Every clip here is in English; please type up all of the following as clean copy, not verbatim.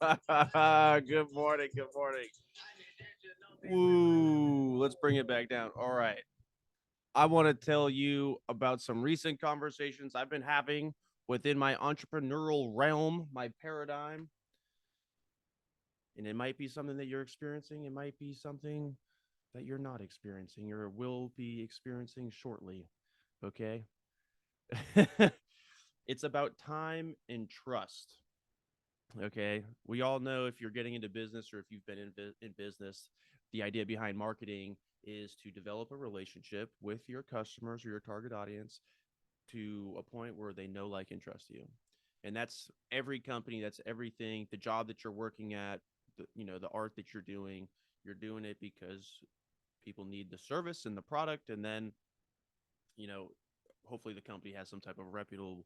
Good morning. Good morning. Ooh, let's bring it back down. All right. I want to tell you about some recent conversations I've been having within my entrepreneurial realm, my paradigm. And it might be something that you're experiencing. It might be something that you're not experiencing or will be experiencing shortly. Okay. It's about time and trust. Okay. We all know if you're getting into business or if you've been in business, the idea behind marketing is to develop a relationship with your customers or your target audience to a point where they know, like, and trust you. And that's every company, that's everything, the job that you're working at, the art that you're doing it because people need the service and the product. And then, you know, hopefully the company has some type of reputable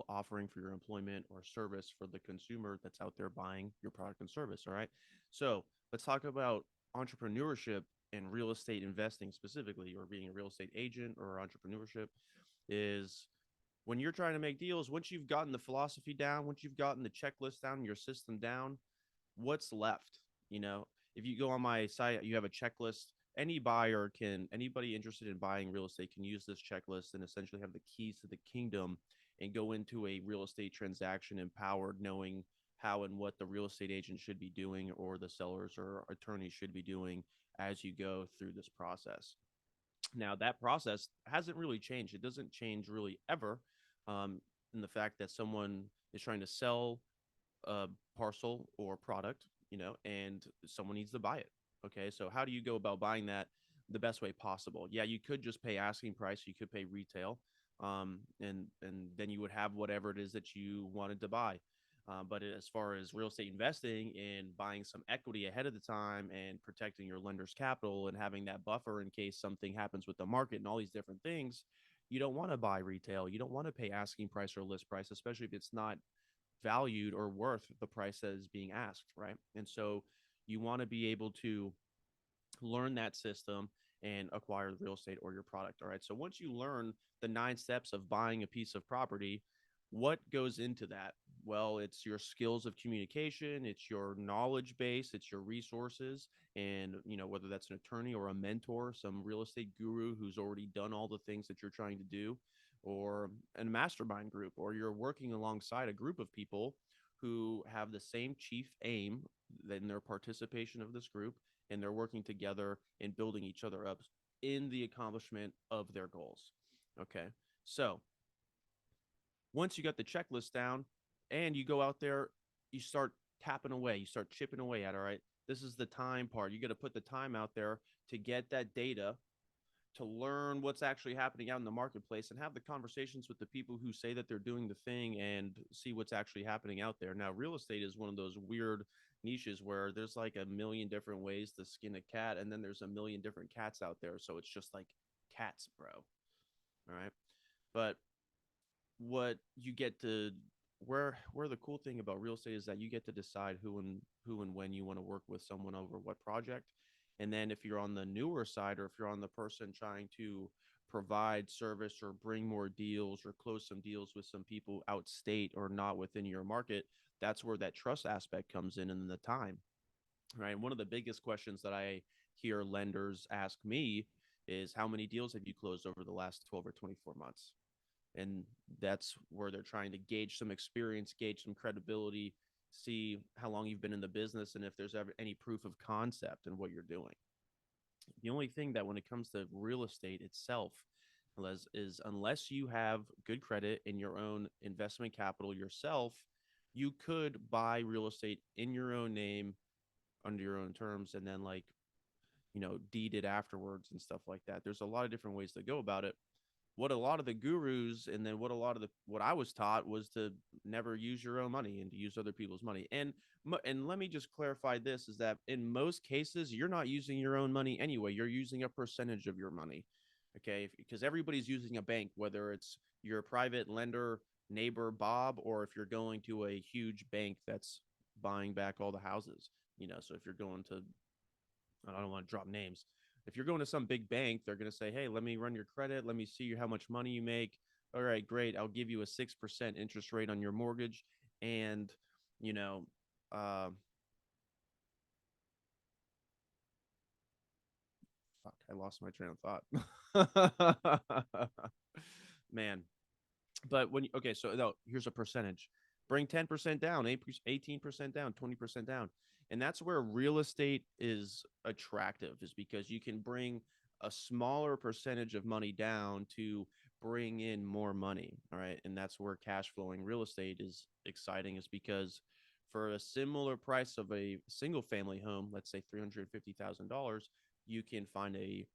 offering for your employment or service for the consumer that's out there buying your product and service. All right. So let's talk about entrepreneurship and real estate investing specifically, or being a real estate agent or entrepreneurship is when you're trying to make deals. Once you've gotten the philosophy down, once you've gotten the checklist down, your system down, what's left? You know, if you go on my site, you have a checklist. Anybody interested in buying real estate can use this checklist and essentially have the keys to the kingdom and go into a real estate transaction empowered, knowing how and what the real estate agent should be doing or the sellers or attorneys should be doing as you go through this process. Now, that process hasn't really changed. It doesn't change really ever, in the fact that someone is trying to sell a parcel or product, and someone needs to buy it. Okay, so how do you go about buying that the best way possible? Yeah, you could just pay asking price. You could pay retail, and then you would have whatever it is that you wanted to buy. But as far as real estate investing and buying some equity ahead of the time and protecting your lender's capital and having that buffer in case something happens with the market and all these different things, you don't want to buy retail. You don't want to pay asking price or list price, especially if it's not valued or worth the price that is being asked, right? And so you want to be able to learn that system and acquire the real estate or your product. All right. So once you learn the 9 steps of buying a piece of property, what goes into that? Well, it's your skills of communication, it's your knowledge base, it's your resources, and whether that's an attorney or a mentor, some real estate guru who's already done all the things that you're trying to do, or a mastermind group, or you're working alongside a group of people who have the same chief aim in their participation of this group, and they're working together and building each other up in the accomplishment of their goals. Okay. So once you got the checklist down and you go out there, you start tapping away, you start chipping away at it. All right. This is the time part. You got to put the time out there to get that data, to learn what's actually happening out in the marketplace and have the conversations with the people who say that they're doing the thing and see what's actually happening out there. Now, real estate is one of those weird niches where there's like a million different ways to skin a cat, and then there's a million different cats out there. So it's just like cats, bro. All right. But what you get to where the cool thing about real estate is that you get to decide who and when you want to work with someone over what project. And then if you're on the newer side, or if you're on the person trying to provide service or bring more deals or close some deals with some people outstate or not within your market, that's where that trust aspect comes in, and the time. Right. And one of the biggest questions that I hear lenders ask me is, how many deals have you closed over the last 12 or 24 months? And that's where they're trying to gauge some experience, gauge some credibility, see how long you've been in the business, and if there's ever any proof of concept in what you're doing. The only thing that when it comes to real estate itself is unless you have good credit in your own investment capital yourself, you could buy real estate in your own name under your own terms, and then, like, deed it afterwards and stuff like that. There's a lot of different ways to go about it. What a lot of the gurus, and then what I was taught, was to never use your own money and to use other people's money. And let me just clarify this, is that in most cases you're not using your own money anyway. You're using a percentage of your money. Okay, because everybody's using a bank, whether it's your private lender neighbor Bob, or if you're going to a huge bank that's buying back all the houses. So if you're going to, I don't want to drop names. If you're going to some big bank, they're going to say, hey, let me run your credit. Let me see how much money you make. All right, great. I'll give you a 6% interest rate on your mortgage. And, you know, uh, fuck, I lost my train of thought. Man, but when okay, so no, here's a percentage. Bring 10% down, 18% down, 20% down. And that's where real estate is attractive, is because you can bring a smaller percentage of money down to bring in more money. All right. And that's where cash flowing real estate is exciting, is because for a similar price of a single family home, let's say $350,000, you can find a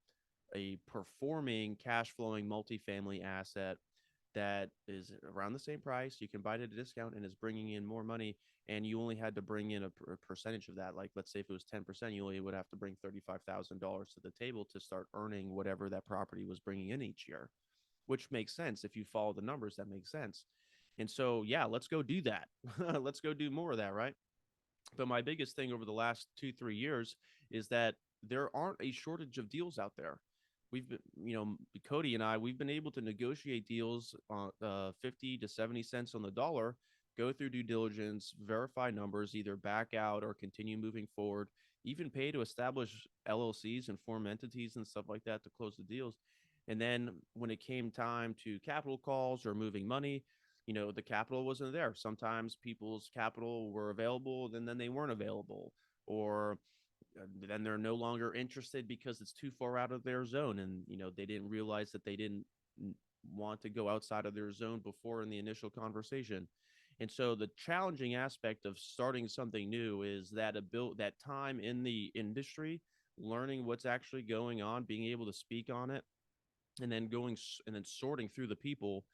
performing cash flowing multifamily asset that is around the same price. You can buy it at a discount and is bringing in more money. And you only had to bring in a percentage of that. Like, let's say if it was 10%, you only would have to bring $35,000 to the table to start earning whatever that property was bringing in each year, which makes sense. If you follow the numbers, that makes sense. And so, yeah, let's go do that. Let's go do more of that, right? But my biggest thing over the last 2, 3 years is that there aren't a shortage of deals out there. We've been, Cody and I, we've been able to negotiate deals on 50 to 70 cents on the dollar, go through due diligence, verify numbers, either back out or continue moving forward, even pay to establish LLCs and form entities and stuff like that to close the deals. And then when it came time to capital calls or moving money, the capital wasn't there. Sometimes people's capital were available, then they weren't available, or then they're no longer interested because it's too far out of their zone, and they didn't realize that they didn't want to go outside of their zone before in the initial conversation. And so the challenging aspect of starting something new is that time in the industry, learning what's actually going on, being able to speak on it, and then sorting through the people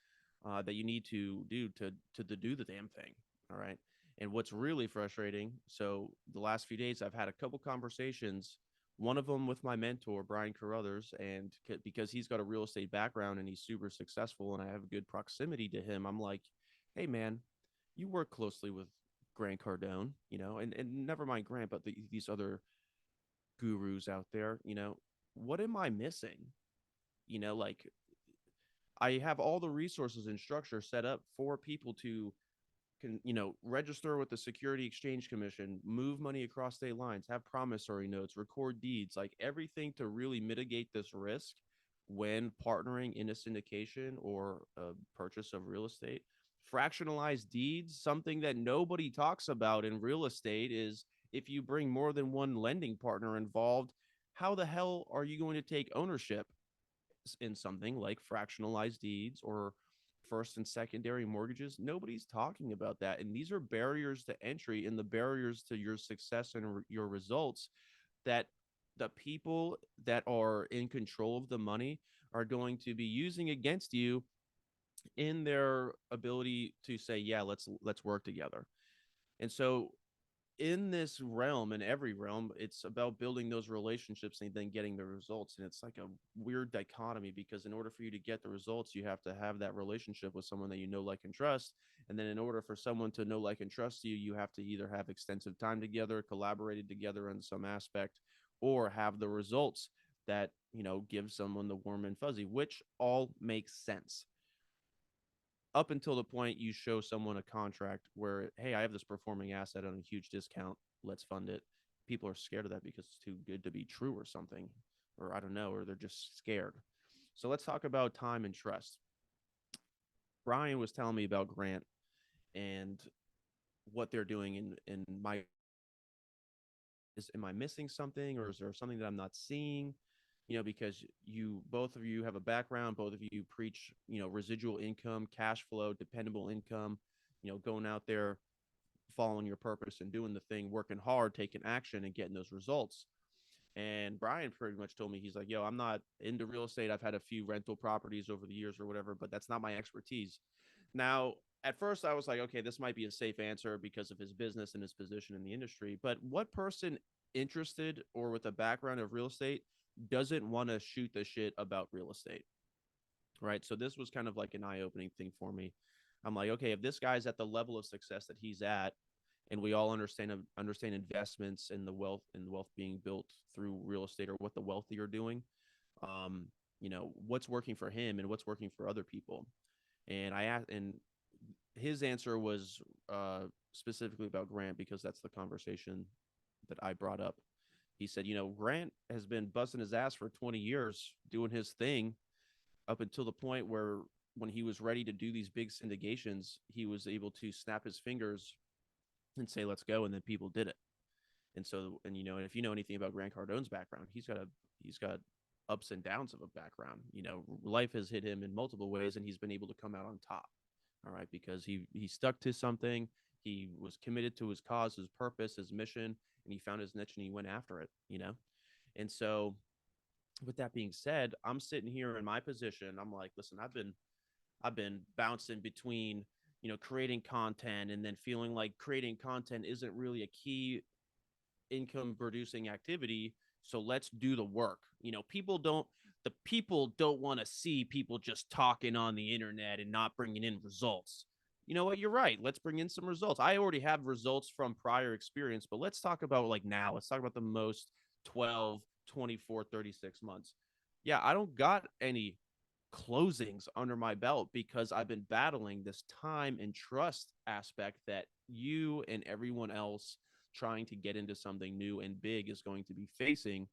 that you need to do to do the damn thing. All right. And what's really frustrating, so the last few days I've had a couple conversations, one of them with my mentor Brian Carruthers, and because he's got a real estate background and he's super successful and I have good proximity to him, I'm like, hey man, you work closely with Grant Cardone, and never mind Grant, but these other gurus out there, what am I missing? Like, I have all the resources and structure set up for people to register with the Security Exchange Commission, move money across state lines, have promissory notes, record deeds, like everything to really mitigate this risk when partnering in a syndication or a purchase of real estate. Fractionalized deeds, something that nobody talks about in real estate, is if you bring more than one lending partner involved, how the hell are you going to take ownership in something like fractionalized deeds or first and secondary mortgages? Nobody's talking about that. And these are barriers to entry and the barriers to your success and your results that the people that are in control of the money are going to be using against you in their ability to say, yeah, let's work together. And so in this realm, in every realm, it's about building those relationships and then getting the results. And it's like a weird dichotomy, because in order for you to get the results, you have to have that relationship with someone that you know, like, and trust. And then in order for someone to know, like, and trust you, you have to either have extensive time together, collaborated together in some aspect, or have the results that, give someone the warm and fuzzy, which all makes sense up until the point you show someone a contract where, hey, I have this performing asset on a huge discount, let's fund it. People are scared of that because it's too good to be true or something, or I don't know, or they're just scared. So let's talk about time and trust. Brian was telling me about Grant and what they're doing in my am I missing something, or is there something that I'm not seeing? Because you both of you have a background, both of you preach, residual income, cash flow, dependable income, going out there, following your purpose and doing the thing, working hard, taking action and getting those results. And Brian pretty much told me, he's like, yo, I'm not into real estate. I've had a few rental properties over the years or whatever, but that's not my expertise. Now, at first I was like, okay, this might be a safe answer because of his business and his position in the industry. But what person interested or with a background of real estate doesn't want to shoot the shit about real estate? Right. So this was kind of like an eye-opening thing for me. I'm like, okay, if this guy's at the level of success that he's at, and we all understand investments and the wealth being built through real estate, or what the wealthy are doing, what's working for him and what's working for other people. And I asked, and his answer was specifically about Grant, because that's the conversation that I brought up. He said, Grant has been busting his ass for 20 years doing his thing up until the point where when he was ready to do these big syndications, he was able to snap his fingers and say, let's go. And then people did it. And so, and and if you know anything about Grant Cardone's background, he's got ups and downs of a background. Life has hit him in multiple ways, and he's been able to come out on top. All right, because he stuck to something. He was committed to his cause, his purpose, his mission, and he found his niche and he went after it. And so, with that being said, I'm sitting here in my position. I'm like, listen, I've been bouncing between creating content and then feeling like creating content isn't really a key income producing activity, so let's do the work. People don't want to see people just talking on the internet and not bringing in results. You know what, you're right, let's bring in some results. I already have results from prior experience, but let's talk about like now. Let's talk about the most 12, 24, 36 months. Yeah, I don't got any closings under my belt because I've been battling this time and trust aspect that you and everyone else trying to get into something new and big is going to be facing,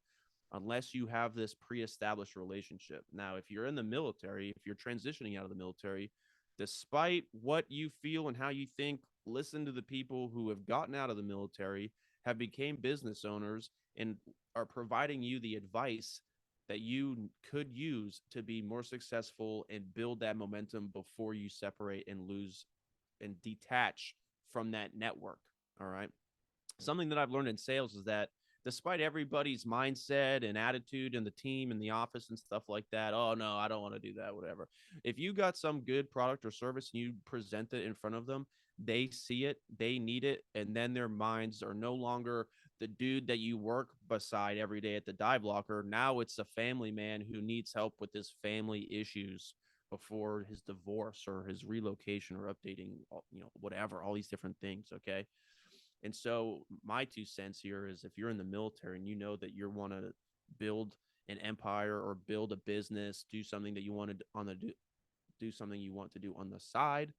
unless you have this pre-established relationship. Now, if you're in the military, if you're transitioning out of the military, despite what you feel and how you think, listen to the people who have gotten out of the military, have become business owners, and are providing you the advice that you could use to be more successful and build that momentum before you separate and lose and detach from that network. All right. Something that I've learned in sales is that despite everybody's mindset and attitude in the team in the office and stuff like that, oh no, I don't want to do that, whatever. If you got some good product or service and you present it in front of them, they see it, they need it, and then their minds are no longer the dude that you work beside every day at the dive locker. Now it's a family man who needs help with his family issues before his divorce or his relocation or updating, whatever, all these different things. Okay. And so my 2 cents here is, if you're in the military and you know that you want to build an empire or build a business, do something that you want to do something you want to do on the side,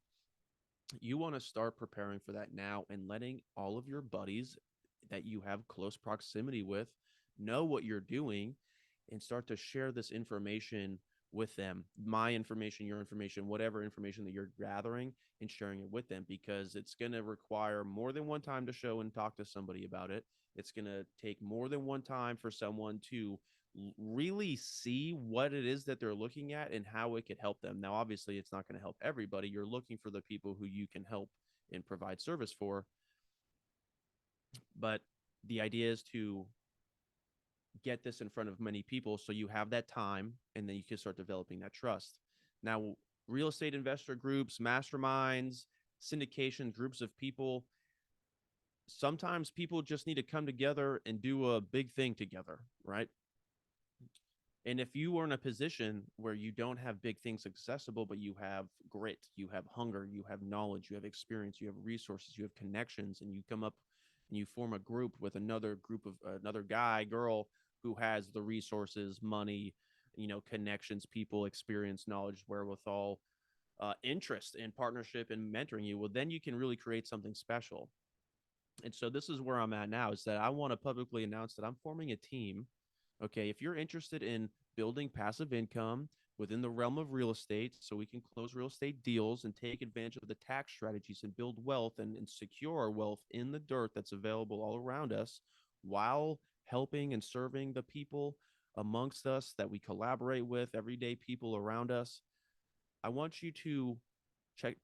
you want to start preparing for that now and letting all of your buddies that you have close proximity with know what you're doing and start to share this information with them. My information, your information, whatever information that you're gathering, and sharing it with them, because it's going to require more than one time to show and talk to somebody about it. It's going to take more than one time for someone to really see what it is that they're looking at and how it could help them. Now, obviously, it's not going to help everybody. You're looking for the people who you can help and provide service for. But the idea is to get this in front of many people so you have that time, and then you can start developing that trust. Now, real estate investor groups, masterminds, syndication groups of people, sometimes people just need to come together and do a big thing together, right? And if you are in a position where you don't have big things accessible, but you have grit, you have hunger, you have knowledge, you have experience, you have resources, you have connections, and you come up and you form a group with another group of another guy, girl who has the resources, money, connections, people, experience, knowledge, wherewithal, interest in partnership and mentoring you, well, then you can really create something special. And so this is where I'm at now, is that I want to publicly announce that I'm forming a team. Okay. If you're interested in building passive income within the realm of real estate, so we can close real estate deals and take advantage of the tax strategies and build wealth and secure our wealth in the dirt that's available all around us, while helping and serving the people amongst us that we collaborate with, everyday people around us, I want you to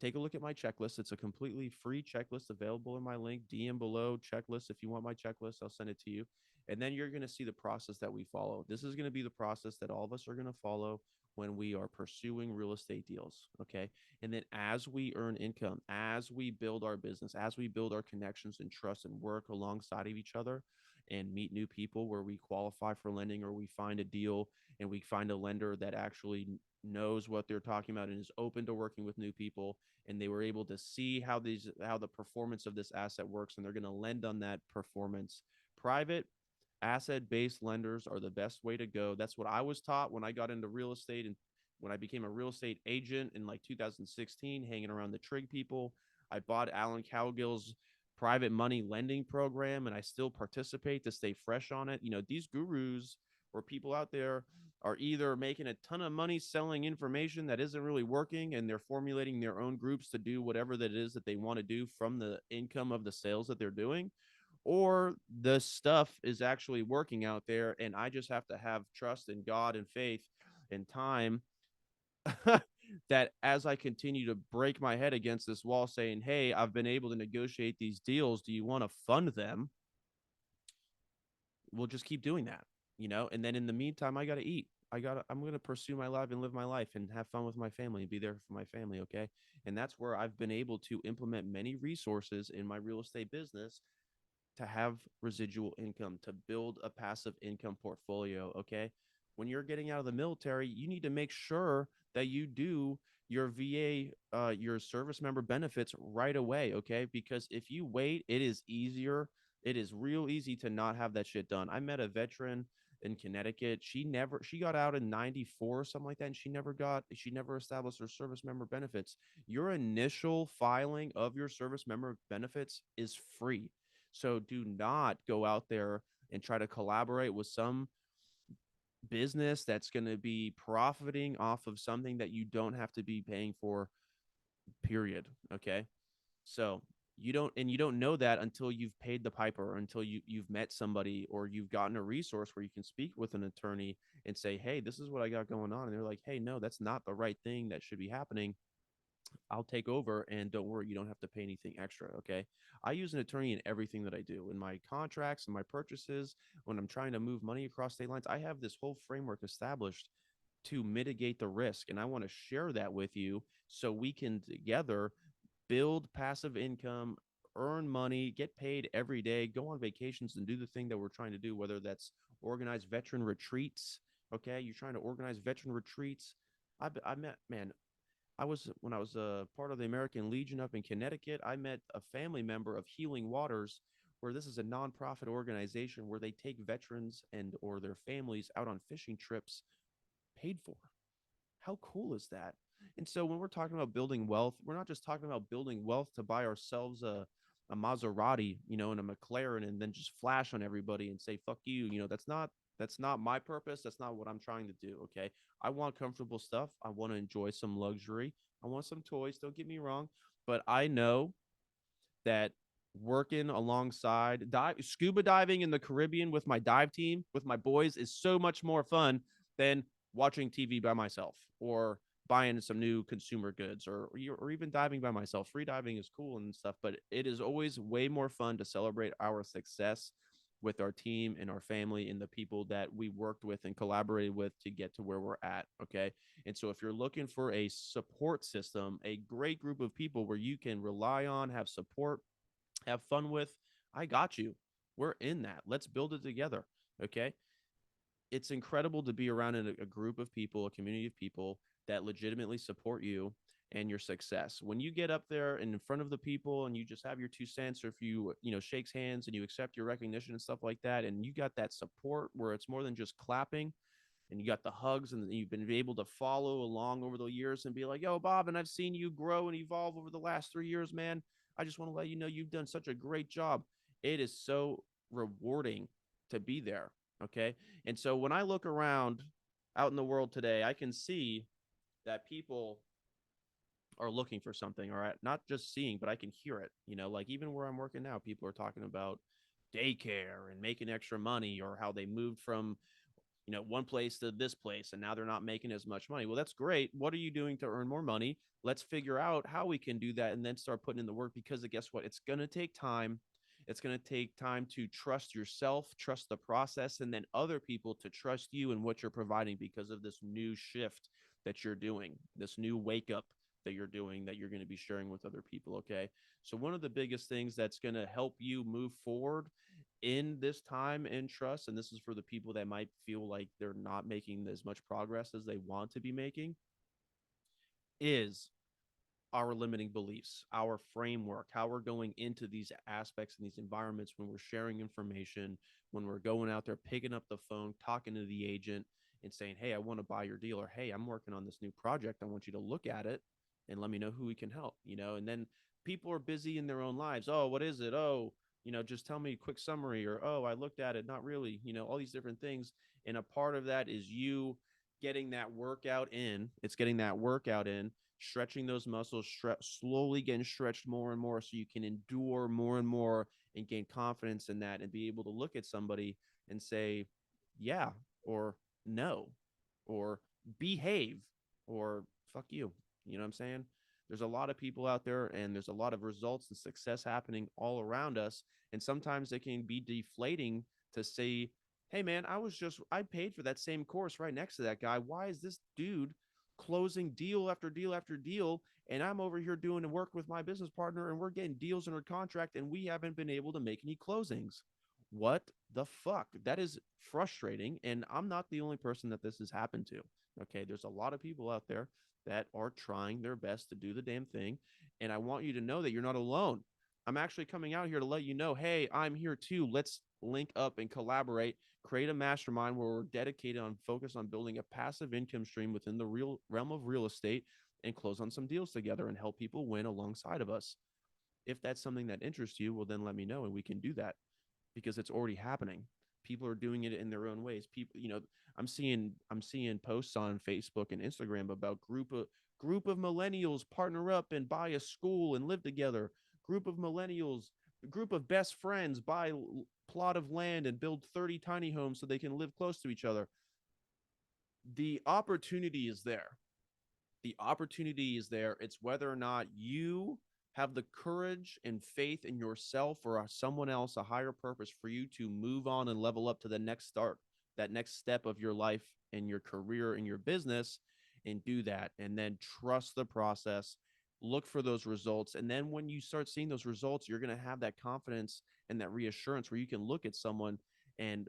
take a look at my checklist. It's a completely free checklist available in my link, DM below checklist. If you want my checklist, I'll send it to you. And then you're going to see the process that we follow. This is going to be the process that all of us are going to follow when we are pursuing real estate deals. Okay. And then as we earn income, as we build our business, as we build our connections and trust and work alongside of each other and meet new people where we qualify for lending, or we find a deal and we find a lender that actually knows what they're talking about and is open to working with new people, and they were able to see how the performance of this asset works, and they're going to lend on that performance. Private asset-based lenders are the best way to go. That's what I was taught when I got into real estate in When I became a real estate agent in like 2016, hanging around the trig people, I bought Alan Cowgill's private money lending program, and I still participate to stay fresh on it. These gurus or people out there are either making a ton of money selling information that isn't really working, and they're formulating their own groups to do whatever that is that they want to do from the income of the sales that they're doing, or the stuff is actually working out there, and I just have to have trust in God and faith and time that as I continue to break my head against this wall saying, hey, I've been able to negotiate these deals, do you want to fund them? We'll just keep doing that. And then in the meantime, I got to eat. I'm going to pursue my life and live my life and have fun with my family and be there for my family. Okay. And that's where I've been able to implement many resources in my real estate business to have residual income, to build a passive income portfolio. Okay. When you're getting out of the military, you need to make sure that you do your VA, your service member benefits right away. Okay. Because if you wait, it is easier. It is real easy to not have that shit done. I met a veteran in Connecticut. She got out in 94 or something like that. And she never established her service member benefits. Your initial filing of your service member benefits is free. So do not go out there and try to collaborate with some business that's going to be profiting off of something that you don't have to be paying for, period. Okay. So you don't know that until you've paid the piper, or until you've met somebody, or you've gotten a resource where you can speak with an attorney and say, hey, this is what I got going on. And they're like, hey, no, that's not the right thing that should be happening. I'll take over, and don't worry, you don't have to pay anything extra. Okay. I use an attorney in everything that I do, in my contracts and my purchases. When I'm trying to move money across state lines, I have this whole framework established to mitigate the risk. And I want to share that with you so we can together build passive income, earn money, get paid every day, go on vacations, and do the thing that we're trying to do, whether that's organize veteran retreats. Okay. You're trying to organize veteran retreats. I met, man, when I was a part of the American Legion up in Connecticut, I met a family member of Healing Waters, where this is a nonprofit organization where they take veterans and or their families out on fishing trips paid for. How cool is that? And so when we're talking about building wealth, we're not just talking about building wealth to buy ourselves a Maserati, and a McLaren, and then just flash on everybody and say fuck you. That's not my purpose. That's not what I'm trying to do. Okay. I want comfortable stuff. I want to enjoy some luxury. I want some toys. Don't get me wrong. But I know that working alongside scuba diving in the Caribbean with my dive team, with my boys, is so much more fun than watching TV by myself, or buying some new consumer goods, or even diving by myself. Free diving is cool and stuff, but it is always way more fun to celebrate our success with our team and our family and the people that we worked with and collaborated with to get to where we're at. Okay. And so if you're looking for a support system, a great group of people where you can rely on, have support, have fun with, I got you. We're in that. Let's build it together. Okay. It's incredible to be around in a group of people, a community of people that legitimately support you and your success. When you get up there and in front of the people and you just have your 2 cents, or if shakes hands and you accept your recognition and stuff like that, and you got that support where it's more than just clapping, and you got the hugs, and you've been able to follow along over the years and be like, yo, Bob, and I've seen you grow and evolve over the last 3 years, man. I just want to let you know you've done such a great job. It is so rewarding to be there. Okay. And so when I look around out in the world today, I can see that people are looking for something, all right, not just seeing, but I can hear it. Like even where I'm working now, people are talking about daycare and making extra money, or how they moved from one place to this place, and now they're not making as much money. Well, that's great. What are you doing to earn more money? Let's figure out how we can do that, and then start putting in the work, because guess what? It's going to take time. It's going to take time to trust yourself, trust the process, and then other people to trust you and what you're providing, because of this new shift that you're doing, this new wake up that you're doing, that you're going to be sharing with other people. Okay. So one of the biggest things that's going to help you move forward in this time and trust, and this is for the people that might feel like they're not making as much progress as they want to be making, is our limiting beliefs, our framework, how we're going into these aspects and these environments when we're sharing information, when we're going out there, picking up the phone, talking to the agent. and saying, hey, I want to buy your deal, or hey, I'm working on this new project. I want you to look at it and let me know who we can help, and then people are busy in their own lives. Oh, what is it? Oh, just tell me a quick summary, or, oh, I looked at it. Not really, all these different things. And a part of that is you getting that workout in. It's getting that workout in, stretching those muscles, slowly getting stretched more and more so you can endure more and more and gain confidence in that and be able to look at somebody and say, yeah, or no, or behave, or fuck you. You know what I'm saying? There's a lot of people out there and there's a lot of results and success happening all around us. And sometimes it can be deflating to say, hey, man, I paid for that same course right next to that guy. Why is this dude closing deal after deal after deal? And I'm over here doing the work with my business partner and we're getting deals under contract and we haven't been able to make any closings. What the fuck? That is frustrating. And I'm not the only person that this has happened to. Okay. There's a lot of people out there that are trying their best to do the damn thing. And I want you to know that you're not alone. I'm actually coming out here to let you know, hey, I'm here too. Let's link up and collaborate, create a mastermind where we're dedicated on focus on building a passive income stream within the real realm of real estate and close on some deals together and help people win alongside of us. If that's something that interests you, well, then let me know and we can do that because it's already happening. People are doing it in their own ways. People, I'm seeing posts on Facebook and Instagram about group of millennials partner up and buy a school and live together. Group of millennials, group of best friends buy plot of land and build 30 tiny homes so they can live close to each other. The opportunity is there. The opportunity is there. It's whether or not you have the courage and faith in yourself or someone else, a higher purpose for you to move on and level up to the next start, that next step of your life and your career and your business, and do that. And then trust the process, look for those results. And then when you start seeing those results, you're going to have that confidence and that reassurance where you can look at someone and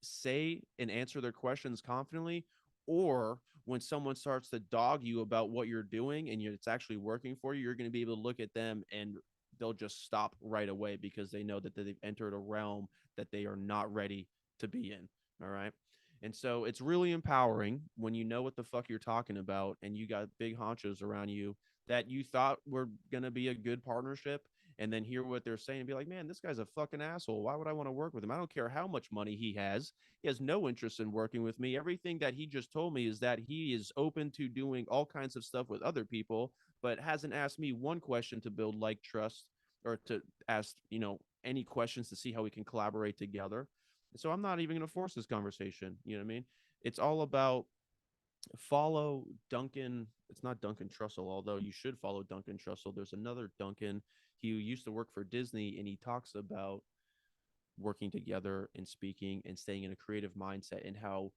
say and answer their questions confidently. Or when someone starts to dog you about what you're doing and it's actually working for you, you're going to be able to look at them and they'll just stop right away because they know that they've entered a realm that they are not ready to be in. All right. And so it's really empowering when you know what the fuck you're talking about and you got big honchos around you that you thought were going to be a good partnership, and then hear what they're saying and be like, man, this guy's a fucking asshole. Why would I want to work with him? I don't care how much money he has. He has no interest in working with me. Everything that he just told me is that he is open to doing all kinds of stuff with other people, but hasn't asked me one question to build like trust or to ask, any questions to see how we can collaborate together. So I'm not even going to force this conversation. You know what I mean? It's all about follow Duncan. It's not Duncan Trussell, although you should follow Duncan Trussell. There's another Duncan. He used to work for Disney, and he talks about working together and speaking and staying in a creative mindset and how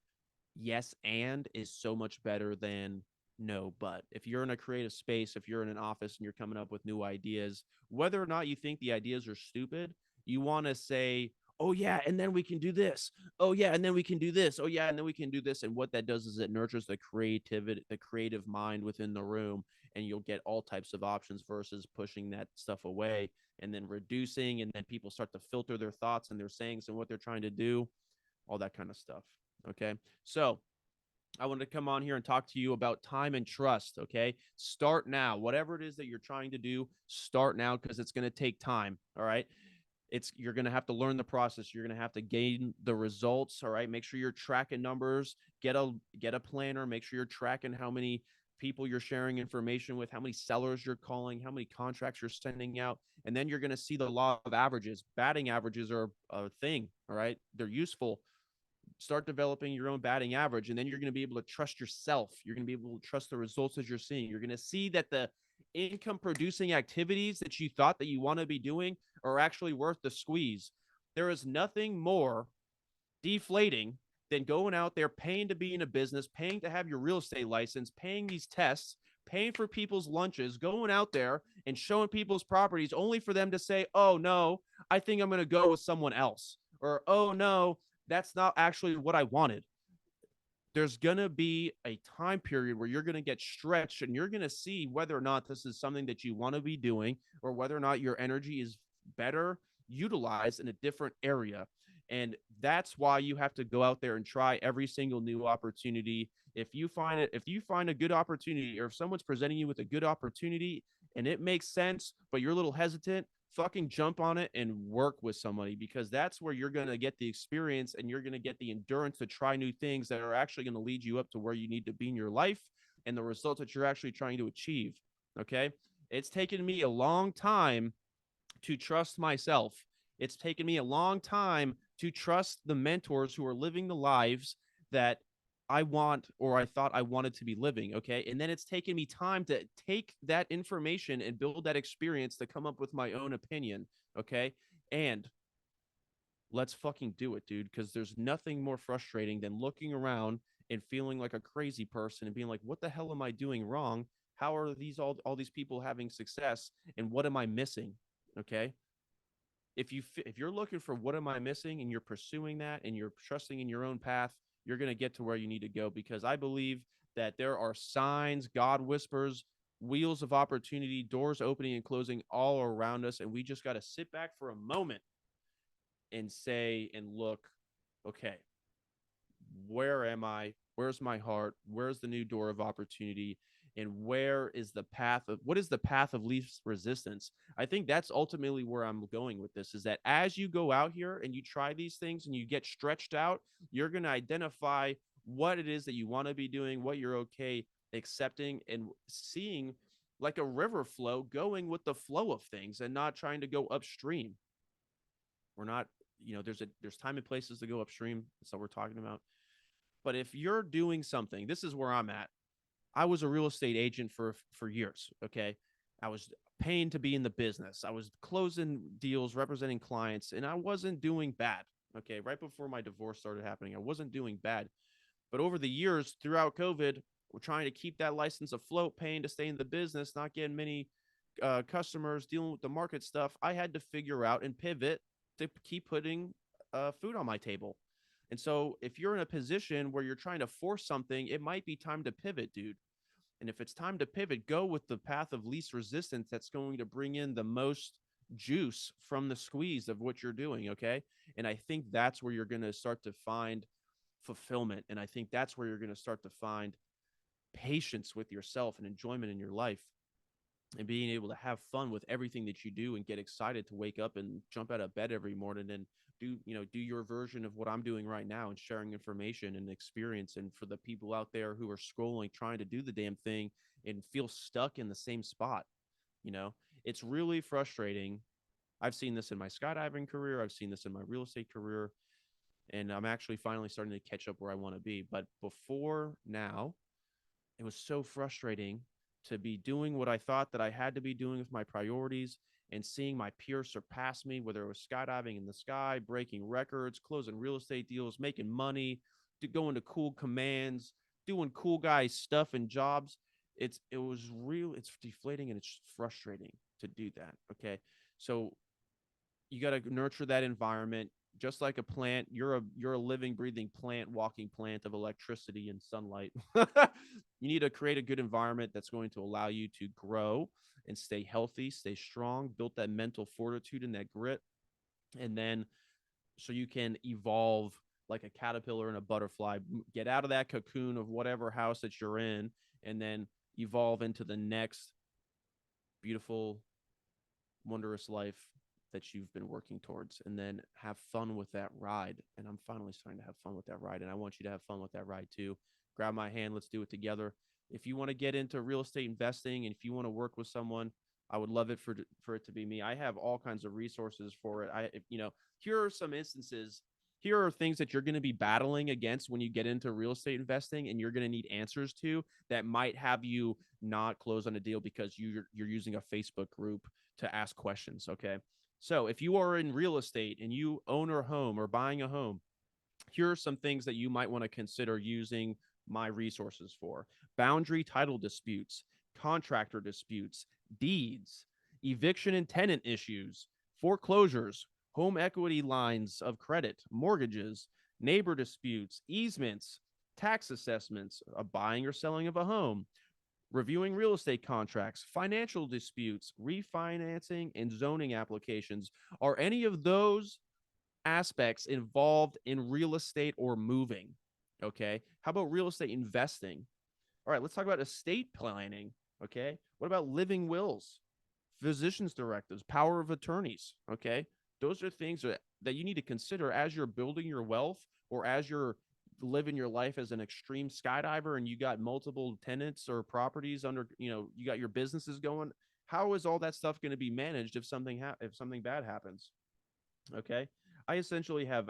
yes and is so much better than no but. If you're in a creative space, if you're in an office and you're coming up with new ideas, whether or not you think the ideas are stupid, you want to say, oh yeah, and then we can do this. Oh yeah, and then we can do this. Oh yeah, and then we can do this. And what that does is it nurtures the creativity, the creative mind within the room, and you'll get all types of options versus pushing that stuff away and then reducing, and then people start to filter their thoughts and their sayings and what they're trying to do, all that kind of stuff. Okay. So I wanted to come on here and talk to you about time and trust. Okay. Start now. Whatever it is that you're trying to do, start now because it's going to take time. All right. You're going to have to learn the process. You're going to have to gain the results. All right. Make sure you're tracking numbers, get a planner, make sure you're tracking how many people you're sharing information with, how many sellers you're calling, how many contracts you're sending out. And then you're going to see the law of averages. Batting averages are a thing. All right. They're useful. Start developing your own batting average, and then you're going to be able to trust yourself. You're going to be able to trust the results that you're seeing. You're going to see that the income producing activities that you thought that you want to be doing are actually worth the squeeze. There is nothing more deflating than going out there, paying to be in a business, paying to have your real estate license, paying these tests, paying for people's lunches, going out there and showing people's properties only for them to say, oh no, I think I'm going to go with someone else. Or, oh no, that's not actually what I wanted. There's going to be a time period where you're going to get stretched and you're going to see whether or not this is something that you want to be doing or whether or not your energy is better utilized in a different area. And that's why you have to go out there and try every single new opportunity. If you find a good opportunity, or if someone's presenting you with a good opportunity and it makes sense, but you're a little hesitant, fucking jump on it and work with somebody, because that's where you're going to get the experience and you're going to get the endurance to try new things that are actually going to lead you up to where you need to be in your life and the results that you're actually trying to achieve. Okay. It's taken me a long time to trust myself. It's taken me a long time to trust the mentors who are living the lives that I want, or I thought I wanted to be living. Okay. And then it's taken me time to take that information and build that experience to come up with my own opinion. Okay. And let's fucking do it, dude. Because there's nothing more frustrating than looking around and feeling like a crazy person and being like, what the hell am I doing wrong? How are all these people having success? And what am I missing? Okay. If you're looking for what am I missing and you're pursuing that and you're trusting in your own path, you're going to get to where you need to go, because I believe that there are signs, God whispers, wheels of opportunity, doors opening and closing all around us, and we just got to sit back for a moment and say and look, okay, where am I? Where's my heart? Where's the new door of opportunity? And where is the path of what is the path of least resistance? I think that's ultimately where I'm going with this, is that as you go out here and you try these things and you get stretched out, you're going to identify what it is that you want to be doing, what you're okay accepting, and seeing like a river flow, going with the flow of things and not trying to go upstream. We're not, there's time and places to go upstream. That's what we're talking about. But if you're doing something, this is where I'm at. I was a real estate agent for years. Okay. I was paying to be in the business. I was closing deals, representing clients, and I wasn't doing bad. Okay. Right before my divorce started happening, I wasn't doing bad. But over the years, throughout COVID, we're trying to keep that license afloat, paying to stay in the business, not getting many customers, dealing with the market stuff. I had to figure out and pivot to keep putting food on my table. And so if you're in a position where you're trying to force something, it might be time to pivot, dude. And if it's time to pivot, go with the path of least resistance that's going to bring in the most juice from the squeeze of what you're doing. Okay. And I think that's where you're going to start to find fulfillment. And I think that's where you're going to start to find patience with yourself and enjoyment in your life, and being able to have fun with everything that you do and get excited to wake up and jump out of bed every morning and do your version of what I'm doing right now, and sharing information and experience. And for the people out there who are scrolling, trying to do the damn thing and feel stuck in the same spot, it's really frustrating. I've seen this in my skydiving career. I've seen this in my real estate career, and I'm actually finally starting to catch up where I want to be. But before now, it was so frustrating to be doing what I thought that I had to be doing with my priorities, and seeing my peers surpass me, whether it was skydiving in the sky, breaking records, closing real estate deals, making money, going to cool commands, doing cool guys stuff and jobs. It's deflating and it's frustrating to do that. Okay. So you got to nurture that environment just like a plant. You're a living, breathing plant, walking plant of electricity and sunlight. You need to create a good environment that's going to allow you to grow and stay healthy, stay strong, build that mental fortitude and that grit. And then so you can evolve like a caterpillar and a butterfly, get out of that cocoon of whatever house that you're in, and then evolve into the next beautiful, wondrous life that you've been working towards, and then have fun with that ride. And I'm finally starting to have fun with that ride, and I want you to have fun with that ride too. Grab my hand, let's do it together. If you want to get into real estate investing and if you want to work with someone, I would love it for it to be me. I have all kinds of resources for it. Here are some instances. Here are things that you're going to be battling against when you get into real estate investing, and you're going to need answers to, that might have you not close on a deal because you're using a Facebook group to ask questions. Okay. So if you are in real estate and you own a home or buying a home, here are some things that you might want to consider using my resources for: boundary title disputes, contractor disputes, deeds, eviction and tenant issues, foreclosures, home equity lines of credit, mortgages, neighbor disputes, easements, tax assessments, a buying or selling of a home, reviewing real estate contracts, financial disputes, refinancing, and zoning applications. Are any of those aspects involved in real estate or moving. Okay. How about real estate investing? All right, let's talk about estate planning. Okay. What about living wills, physician's directives, power of attorneys? Okay. Those are things that you need to consider as you're building your wealth or as you're living your life as an extreme skydiver and you got multiple tenants or properties under, you got your businesses going. How is all that stuff going to be managed if something bad happens? Okay. I essentially have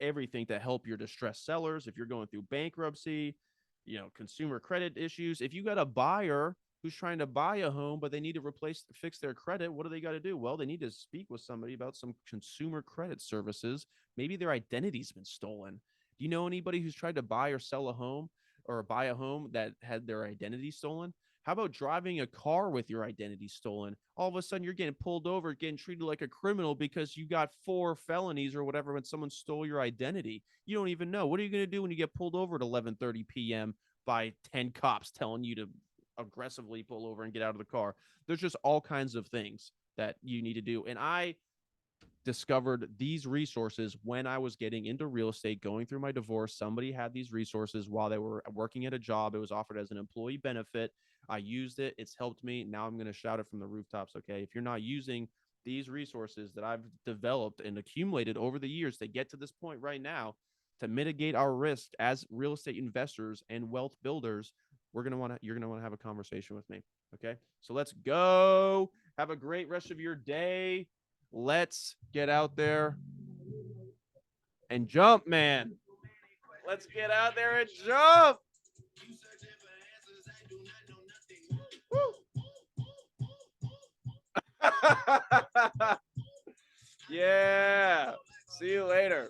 everything to help your distressed sellers. If you're going through bankruptcy, consumer credit issues, if you got a buyer who's trying to buy a home, but they need to fix their credit, what do they got to do? Well, they need to speak with somebody about some consumer credit services. Maybe their identity's been stolen. Do you know anybody who's tried to buy or sell a home or buy a home that had their identity stolen? How about driving a car with your identity stolen? All of a sudden, you're getting pulled over, getting treated like a criminal because you got 4 felonies or whatever when someone stole your identity. You don't even know. What are you going to do when you get pulled over at 11:30 p.m. by 10 cops telling you to aggressively pull over and get out of the car? There's just all kinds of things that you need to do. And I discovered these resources when I was getting into real estate, going through my divorce. Somebody had these resources while they were working at a job. It was offered as an employee benefit. I used it. It's helped me. Now I'm going to shout it from the rooftops. Okay. If you're not using these resources that I've developed and accumulated over the years to get to this point right now to mitigate our risk as real estate investors and wealth builders, you're going to want to have a conversation with me. Okay. So let's go. Have a great rest of your day. Let's get out there and jump, man. Let's get out there and jump. Yeah. See you later.